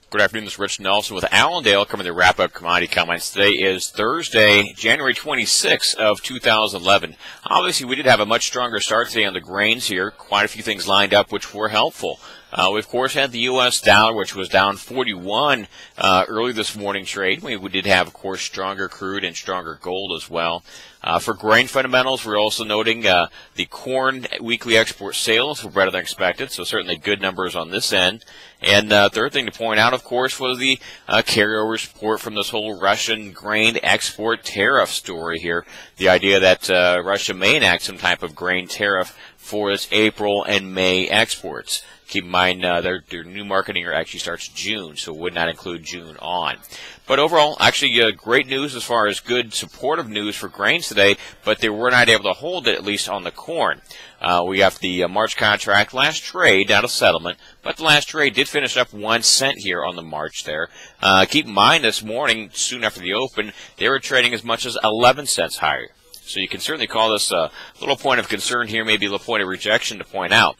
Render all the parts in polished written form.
Good afternoon, this is Rich Nelson with Allendale coming to wrap up commodity comments. Today is Thursday, January 26th of 2011. Obviously, we did have a much stronger start today on the grains here. Quite a few things lined up which were helpful. We, of course, had the U.S. dollar, which was down 41 early this morning trade. We did have, of course, stronger crude and stronger gold as well. For grain fundamentals, we're also noting the corn weekly export sales were better than expected, so certainly good numbers on this end. And third thing to point out, of course, was the carryover support from this whole Russian grain export tariff story here. The idea that Russia may enact some type of grain tariff for its April and May exports. Keep in mind their new marketing actually starts June, so it would not include June on. But overall, actually great news as far as good supportive news for grains today, but they were not able to hold it, at least on the corn. We have the March contract, last trade, not a settlement, but the last trade did finish up 1 cent here on the March there. Keep in mind this morning, soon after the open, they were trading as much as 11 cents higher. So you can certainly call this a little point of concern here, maybe a little point of rejection to point out.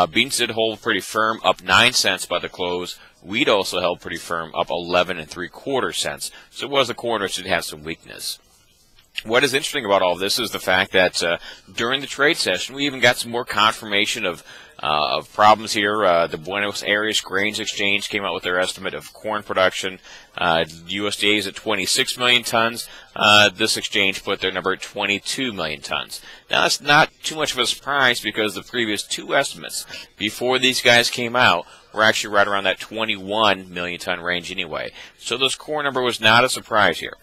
Beans did hold pretty firm, up 9 cents by the close. Wheat also held pretty firm, up 11 3/4 cents. So it was a quarter that did have some weakness. What is interesting about all of this is the fact that during the trade session, we even got some more confirmation of problems here. The Buenos Aires Grains Exchange came out with their estimate of corn production. USDA is at 26 million tons. This exchange put their number at 22 million tons. Now, that's not too much of a surprise because the previous two estimates before these guys came out were actually right around that 21 million ton range anyway. So this corn number was not a surprise here.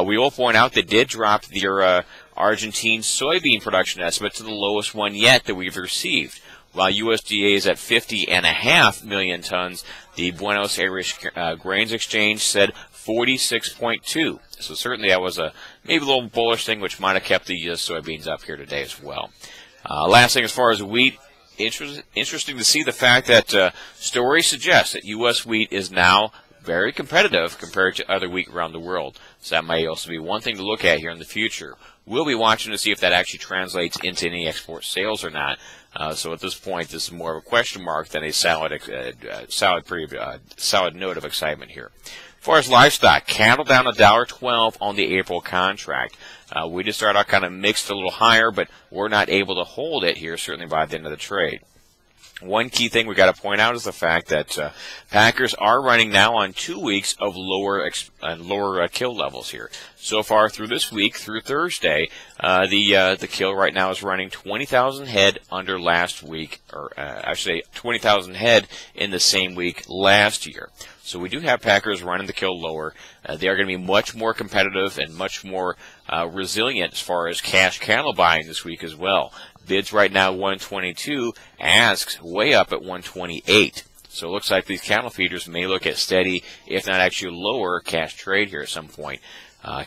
We will point out they did drop their Argentine soybean production estimate to the lowest one yet that we've received. While USDA is at 50.5 million tons, the Buenos Aires Grains Exchange said 46.2. So certainly that was maybe a little bullish thing, which might have kept the soybeans up here today as well. Last thing as far as wheat, interesting to see the fact that stories suggest that U.S. wheat is now very competitive compared to other wheat around the world. So that may also be one thing to look at here in the future. We'll be watching to see if that actually translates into any export sales or not. So at this point, this is more of a question mark than a solid note of excitement here. As far as livestock, cattle down $1.12 on the April contract. We just started out kind of mixed a little higher, but we're not able to hold it here, certainly by the end of the trade. One key thing we got to point out is the fact that packers are running now on 2 weeks of lower kill levels here. So far through this week, through Thursday, the kill right now is running 20,000 head under last week, or actually 20,000 head in the same week last year. So we do have packers running the kill lower. They are going to be much more competitive and much more resilient as far as cash cattle buying this week as well. Bids right now 122, asks way up at 128. So it looks like these cattle feeders may look at steady, if not actually lower, cash trade here at some point.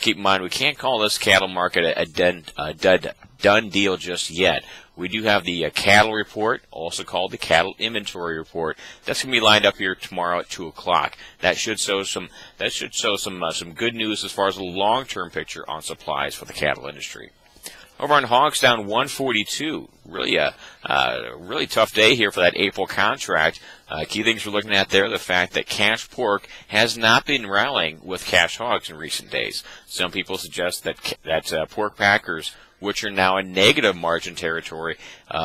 Keep in mind, we can't call this cattle market a done deal just yet. We do have the cattle report, also called the cattle inventory report. That's going to be lined up here tomorrow at 2 o'clock. That should show some good news as far as the long-term picture on supplies for the cattle industry. Over on hogs, down 142. Really a really tough day here for that April contract. Key things we're looking at there, the fact that cash pork has not been rallying with cash hogs in recent days. Some people suggest that pork packers, which are now in negative margin territory,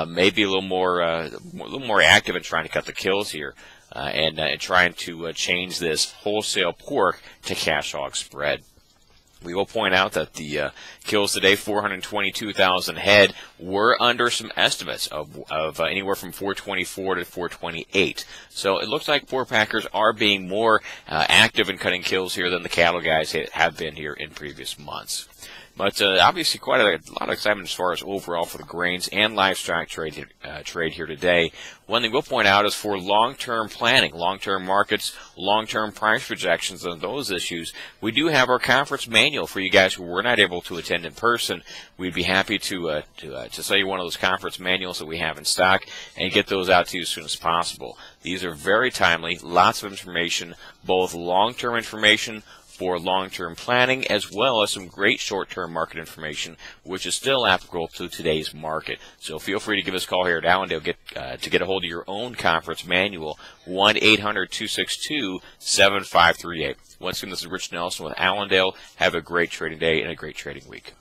may be a little more active in trying to cut the kills here and trying to change this wholesale pork to cash hog spread. We will point out that the kills today, 422,000 head, were under some estimates of anywhere from 424 to 428. So it looks like pork packers are being more active in cutting kills here than the cattle guys have been here in previous months. But obviously quite a lot of excitement as far as overall for the grains and livestock trade here today. One thing we'll point out is for long-term planning, long-term markets, long-term price projections on those issues, we do have our conference manual for you guys who were not able to attend in person. We'd be happy to sell you one of those conference manuals that we have in stock and get those out to you as soon as possible. These are very timely, lots of information, both long-term information, for long-term planning, as well as some great short-term market information, which is still applicable to today's market. So feel free to give us a call here at Allendale to get a hold of your own conference manual, 1-800-262-7538. Once again, this is Rich Nelson with Allendale. Have a great trading day and a great trading week.